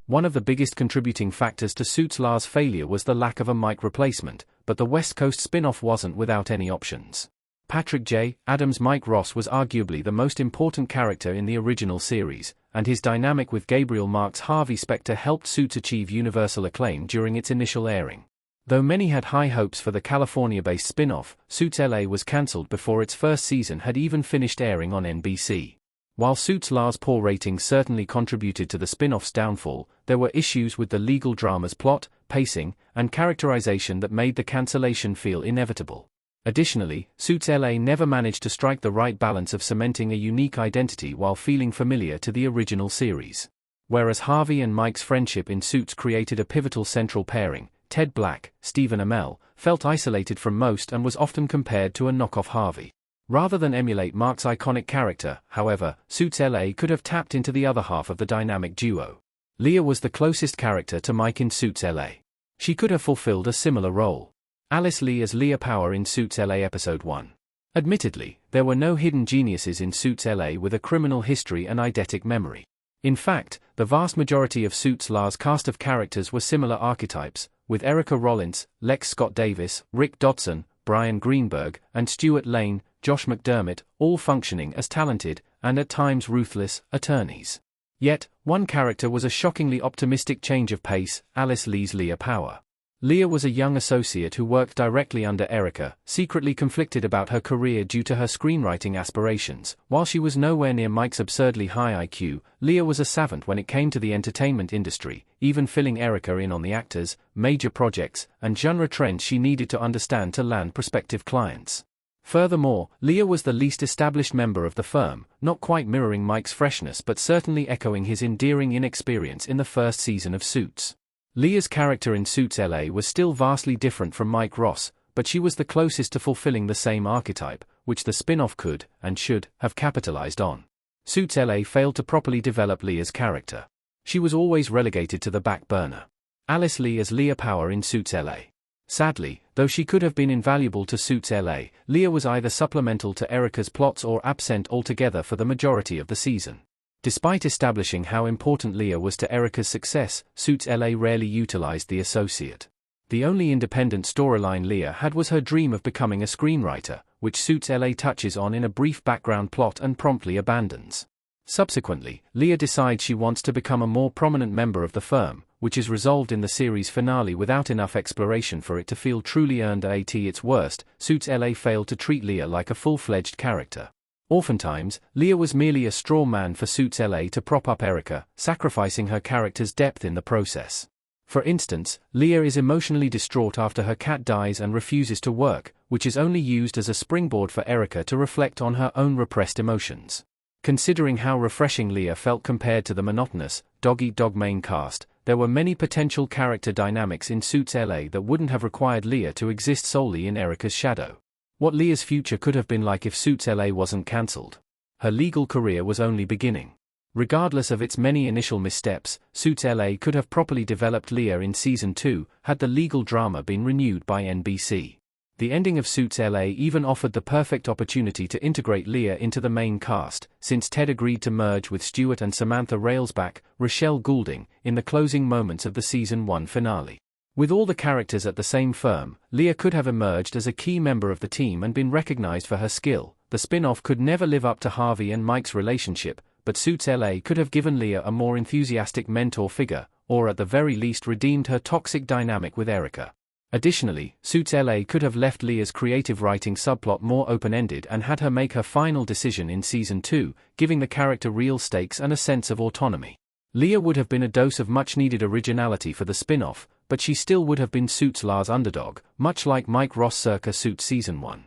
One of the biggest contributing factors to Suits La's failure was the lack of a Mike replacement, but the West Coast spin-off wasn't without any options. Patrick J. Adams' Mike Ross was arguably the most important character in the original series, and his dynamic with Gabriel Mark's Harvey Specter helped Suits achieve universal acclaim during its initial airing. Though many had high hopes for the California-based spin-off, Suits LA was cancelled before its first season had even finished airing on NBC. While Suits La's poor ratings certainly contributed to the spin-off's downfall, there were issues with the legal drama's plot, pacing, and characterization that made the cancellation feel inevitable. Additionally, Suits LA never managed to strike the right balance of cementing a unique identity while feeling familiar to the original series. Whereas Harvey and Mike's friendship in Suits created a pivotal central pairing, Ted Black, Stephen Amell, felt isolated from most and was often compared to a knockoff Harvey. Rather than emulate Mark's iconic character, however, Suits LA could have tapped into the other half of the dynamic duo. Leah was the closest character to Mike in Suits LA. She could have fulfilled a similar role. Alice Lee as Leah Power in Suits LA Episode 1. Admittedly, there were no hidden geniuses in Suits LA with a criminal history and eidetic memory. In fact, the vast majority of Suits La's cast of characters were similar archetypes, with Erica Rollins, Lex Scott Davis, Rick Dodson, Brian Greenberg, and Stuart Lane, Josh McDermott, all functioning as talented, and at times ruthless, attorneys. Yet, one character was a shockingly optimistic change of pace: Alice Lee's Leah Power. Leah was a young associate who worked directly under Erica, secretly conflicted about her career due to her screenwriting aspirations. While she was nowhere near Mike's absurdly high IQ, Leah was a savant when it came to the entertainment industry, even filling Erica in on the actors, major projects, and genre trends she needed to understand to land prospective clients. Furthermore, Leah was the least established member of the firm, not quite mirroring Mike's freshness but certainly echoing his endearing inexperience in the first season of Suits. Leah's character in Suits LA was still vastly different from Mike Ross, but she was the closest to fulfilling the same archetype, which the spin-off could, and should, have capitalized on. Suits LA failed to properly develop Leah's character. She was always relegated to the back burner. Alice Lee as Leah Power in Suits LA. Sadly, though she could have been invaluable to Suits LA, Leah was either supplemental to Erica's plots or absent altogether for the majority of the season. Despite establishing how important Leah was to Erica's success, Suits LA rarely utilized the associate. The only independent storyline Leah had was her dream of becoming a screenwriter, which Suits LA touches on in a brief background plot and promptly abandons. Subsequently, Leah decides she wants to become a more prominent member of the firm, which is resolved in the series finale without enough exploration for it to feel truly earned. At its worst, Suits LA failed to treat Leah like a full-fledged character. Oftentimes, Leah was merely a straw man for Suits LA to prop up Erica, sacrificing her character's depth in the process. For instance, Leah is emotionally distraught after her cat dies and refuses to work, which is only used as a springboard for Erica to reflect on her own repressed emotions. Considering how refreshing Leah felt compared to the monotonous, dog-eat-dog main cast, there were many potential character dynamics in Suits LA that wouldn't have required Leah to exist solely in Erica's shadow. What Leah's future could have been like if Suits LA wasn't cancelled. Her legal career was only beginning. Regardless of its many initial missteps, Suits LA could have properly developed Leah in Season 2, had the legal drama been renewed by NBC. The ending of Suits LA even offered the perfect opportunity to integrate Leah into the main cast, since Ted agreed to merge with Stuart and Samantha Railsback, Rochelle Goulding, in the closing moments of the Season 1 finale. With all the characters at the same firm, Leah could have emerged as a key member of the team and been recognized for her skill. The spin-off could never live up to Harvey and Mike's relationship, but Suits LA could have given Leah a more enthusiastic mentor figure, or at the very least redeemed her toxic dynamic with Erica. Additionally, Suits LA could have left Leah's creative writing subplot more open-ended and had her make her final decision in Season 2, giving the character real stakes and a sense of autonomy. Leah would have been a dose of much-needed originality for the spin-off, but she still would have been Suits La's underdog, much like Mike Ross circa Suits Season 1.